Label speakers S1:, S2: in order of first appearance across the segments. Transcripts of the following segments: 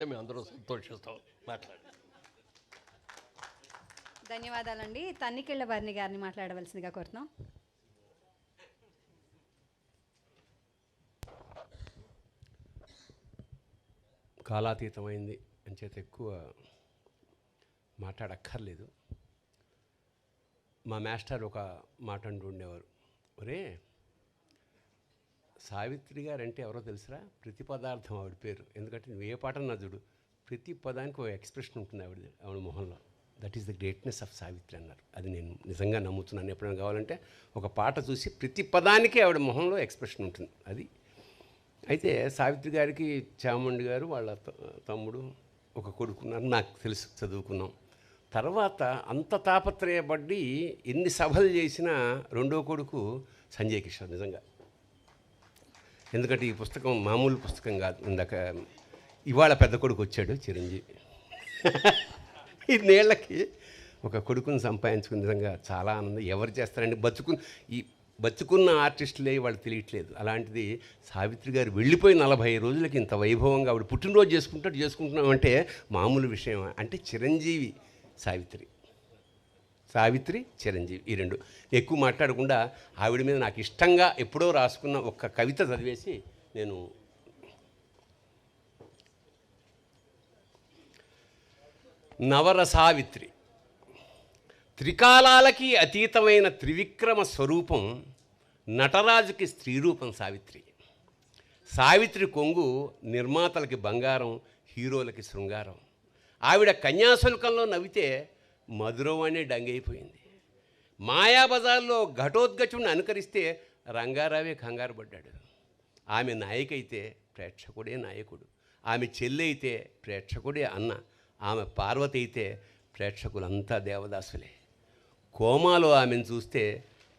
S1: మేమందరం సంతోషిస్తాం. మాట్లాడి
S2: ధన్యవాదాలండి. తన్నికెళ్ళ భరణి గారిని మాట్లాడవలసిందిగా కోరుతున్నాం.
S3: కాలాతీతమైంది అంచేత ఎక్కువ మాట్లాడక్కర్లేదు. మా మాస్టర్ ఒక మాట అంటూ ఉండేవారు, ఒరే సావిత్రి గారు అంటే ఎవరో తెలుసురా, ప్రతి పదార్థం ఆవిడ పేరు. ఎందుకంటే నువ్వు ఏ పాట నా చూడు, ప్రతి పదానికి ఒక ఎక్స్ప్రెషన్ ఉంటుంది ఆవిడ మొహంలో. That is the greatness of Savitri అన్నారు. అది నేను నిజంగా నమ్ముతున్నాను. ఎప్పుడైనా కావాలంటే ఒక పాట చూసి ప్రతి పదానికి ఆవిడ మొహంలో ఎక్స్ప్రెషన్ ఉంటుంది. అది అయితే సావిత్రి గారికి చాముండి గారు వాళ్ళ తమ్ముడు ఒక కొడుకున్నారు, నాకు తెలుసు, చదువుకున్నాం. తర్వాత అంత తాపత్రయపడి ఎన్ని సభలు చేసినా రెండో కొడుకు సంజయ్ కిషోర్ నిజంగా. ఎందుకంటే ఈ పుస్తకం మామూలు పుస్తకం కాదు. ఇందాక ఇవాళ పెద్ద కొడుకు వచ్చాడు చిరంజీవి. ఇన్నేళ్ళకి ఒక కొడుకుని సంపాదించుకుని నిజంగా చాలా ఆనందం. ఎవరు చేస్తారండి, బతుకున్న ఆర్టిస్టులే వాళ్ళు తెలియట్లేదు. అలాంటిది సావిత్రి గారు వెళ్ళిపోయి 40 రోజులకి ఇంత వైభవంగా ఆవిడ పుట్టినరోజు చేసుకుంటున్నామంటే మామూలు విషయం. అంటే చిరంజీవి సావిత్రి చిరంజీవి ఈ రెండు. ఎక్కువ మాట్లాడకుండా ఆవిడ మీద నాకు ఇష్టంగా ఎప్పుడో రాసుకున్న ఒక కవిత చదివేసి నేను నవరసావిత్రి. త్రికాలాలకి అతీతమైన త్రివిక్రమ స్వరూపం నటరాజుకి స్త్రీరూపం సావిత్రి. సావిత్రి కొంగు నిర్మాతలకి బంగారం, హీరోలకి శృంగారం. ఆవిడ కన్యాశుల్కంలో నవ్వితే మధురవాణి డంగైపోయింది. మాయాబజార్లో ఘటోద్గచుడిని అనుకరిస్తే రంగారావే కంగారు పడ్డాడు. ఆమె నాయకైతే ప్రేక్షకుడే నాయకుడు, ఆమె చెల్లి అయితే ప్రేక్షకుడే అన్న, ఆమె పార్వతి అయితే ప్రేక్షకులంతా దేవదాసులే. కోమాలో ఆమెను చూస్తే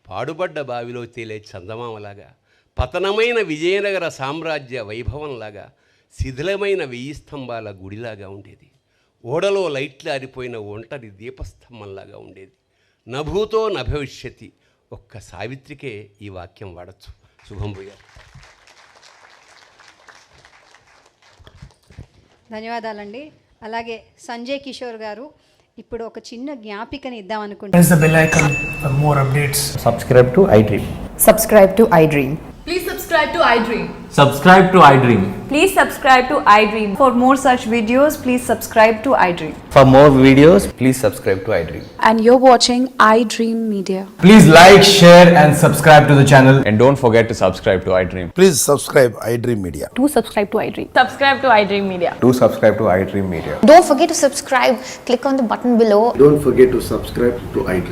S3: పాడుబడ్డ బావిలో తేలే చందమామలాగా, పతనమైన విజయనగర సామ్రాజ్య వైభవంలాగా, శిథిలమైన 1000 స్తంభాల గుడిలాగా ఉండేది. ఓడలో లైట్లు ఆరిపోయిన ఒంటరి దీపస్తంభంలాగా ఉండేది. నభూతో నభవిష్యతి. ఒక్క సావిత్రికే ఈ వాక్యం వాడచ్చు. శుభం భూయాలు.
S2: ధన్యవాదాలండి. అలాగే సంజయ్ కిషోర్ గారు ఇప్పుడు ఒక చిన్న జ్ఞాపికని ఇద్దాం
S4: Press
S2: అనుకుంటున్నాను.
S4: the bell icon for more updates.
S5: Subscribe to iDream.
S6: Subscribe to iDream.
S7: Please subscribe to iDream.
S5: Subscribe to iDream.
S6: Please subscribe to iDream. For more such videos, please subscribe to iDream.
S5: For more videos, please subscribe to iDream.
S8: And you're watching iDream Media.
S9: Please like, share and subscribe to the channel.
S5: And don't forget to subscribe to iDream.
S10: Please subscribe iDream Media.
S8: Do subscribe to iDream.
S7: Subscribe to iDream Media.
S5: Do subscribe to iDream Media.
S11: Don't forget to subscribe. Click on the button below.
S10: Don't forget to subscribe to iDream.